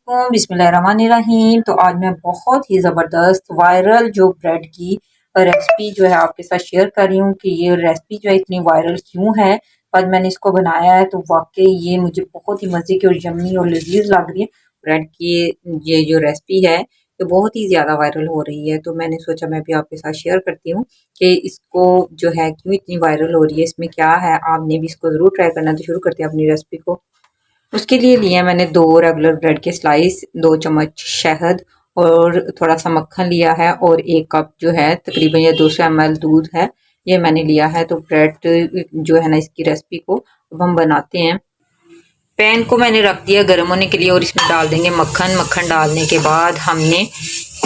वालेकुम, बिस्मिल्लाहिर्रहमानिर्रहीम। तो आज मैं बहुत ही ज़बरदस्त वायरल जो ब्रेड की रेसिपी जो है आपके साथ शेयर कर रही हूँ कि ये रेसिपी जो है इतनी वायरल क्यों है। आज मैंने इसको बनाया है तो वाकई ये मुझे बहुत ही मज़े की और यम्मी और लजीज लग रही है। ब्रेड की ये जो रेसिपी है ये बहुत ही ज़्यादा वायरल हो रही है, तो मैंने सोचा मैं भी आपके साथ शेयर करती हूँ कि इसको जो है क्यों इतनी वायरल हो रही है, इसमें क्या है। आपने भी इसको ज़रूर ट्राई करना। तो शुरू करते हैं अपनी रेसिपी को। उसके लिए लिए मैंने 2 रेगुलर ब्रेड के स्लाइस, 2 चम्मच शहद और थोड़ा सा मक्खन लिया है और 1 कप जो है तकरीबन ये 200 ml दूध है, ये मैंने लिया है। तो ब्रेड जो है ना इसकी रेसिपी को अब हम बनाते हैं। पैन को मैंने रख दिया गर्म होने के लिए और इसमें डाल देंगे मक्खन। मक्खन डालने के बाद हमने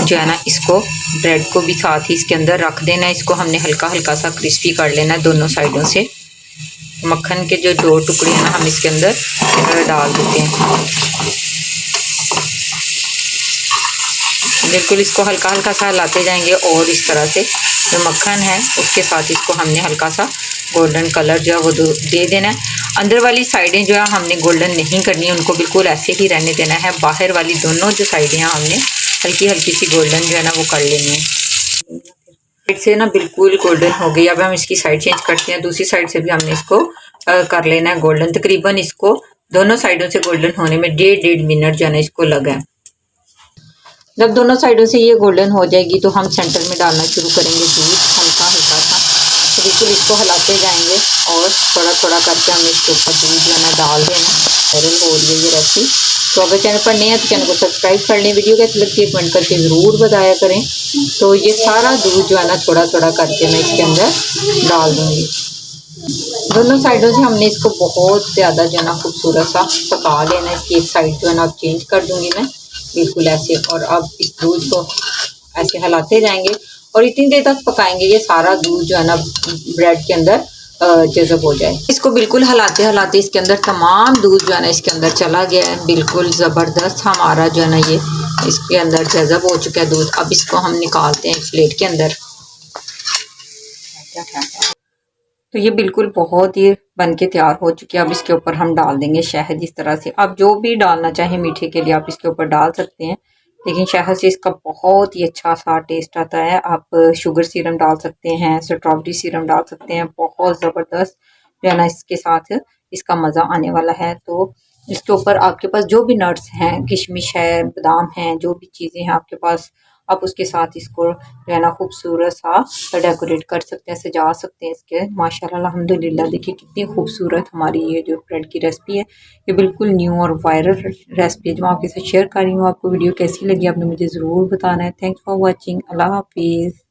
जो है ना इसको ब्रेड को भी साथ ही इसके अंदर रख देना है। इसको हमने हल्का हल्का सा क्रिस्पी कर लेना है दोनों साइडों से। मक्खन के जो 2 टुकड़े हैं ना हम इसके अंदर डाल देते हैं। बिल्कुल इसको हल्का हल्का सा हिलाते जाएंगे और इस तरह से जो मक्खन है उसके साथ इसको हमने हल्का सा गोल्डन कलर जो है वो दे देना है। अंदर वाली साइडें जो है हमने गोल्डन नहीं करनी है, उनको बिल्कुल ऐसे ही रहने देना है। बाहर वाली दोनों जो साइडें हैं हमने हल्की हल्की सी गोल्डन जो है ना वो कर लेनी है। साइड से ना बिल्कुल गोल्डन हो गई। अब हम इसकी साइड चेंज करते हैं, दूसरी साइड से भी हमने इसको कर लेना है गोल्डन। तकरीबन इसको दोनों साइडों से गोल्डन होने में 1.5 मिनट जो है ना इसको लगा है। जब दोनों साइडों से ये गोल्डन हो जाएगी तो हम सेंटर में डालना शुरू करेंगे दूध हल्का हल्का सा। तो बिल्कुल इसको हिलाते जाएंगे और थोड़ा थोड़ा करके हमें इसके ऊपर दूध जो है ना डाल देना। वायरल हो रही है ये रेसिपी। तो अगर चैनल पर नए हैं तो चैनल को सब्सक्राइब कर लें। वीडियो कैसी लगती है कमेंट करके ज़रूर बताया करें। तो ये सारा दूध जो है ना थोड़ा थोड़ा करके मैं इसके अंदर डाल दूँगी। दोनों साइडों से हमने इसको बहुत ज़्यादा जो है ना खूबसूरत सा पका लेना है। इसकी एक साइड जो है ना चेंज कर दूँगी मैं बिल्कुल ऐसे। और अब इस दूध को ऐसे हिलाते जाएंगे और इतनी देर तक पकाएंगे ये सारा दूध जो है ना ब्रेड के अंदर जज़ब हो जाए। इसको बिल्कुल हिलाते हिलाते इसके अंदर तमाम दूध जो है ना इसके अंदर चला गया है। बिल्कुल ज़बरदस्त हमारा जो है ना ये इसके अंदर जज़ब हो चुका है दूध। अब इसको हम निकालते हैं एक प्लेट के अंदर। तो ये बिल्कुल बहुत ही बन के तैयार हो चुकी है। अब इसके ऊपर हम डाल देंगे शहद इस तरह से। आप जो भी डालना चाहें मीठे के लिए आप इसके ऊपर डाल सकते हैं, लेकिन शहद से इसका बहुत ही अच्छा सा टेस्ट आता है। आप शुगर सिरम डाल सकते हैं, स्ट्रॉबेरी सिरम डाल सकते हैं। बहुत ज़बरदस्त जो है ना इसके साथ इसका मज़ा आने वाला है। तो इसके ऊपर आपके पास जो भी नट्स हैं, किशमिश है, बादाम हैं, जो भी चीज़ें हैं आपके पास, आप उसके साथ इसको जो है ना खूबसूरत सा डेकोरेट कर सकते हैं, सजा सकते हैं इसके। माशाल्लाह अल्हम्दुलिल्लाह देखिए कितनी खूबसूरत हमारी ये जो ब्रेड की रेसिपी है। ये बिल्कुल न्यू और वायरल रेसिपी है जो मैं आपके साथ शेयर कर रही हूँ। आपको वीडियो कैसी लगी आपने मुझे ज़रूर बताना है। Thanks for watching. अल्लाह हाफिज़।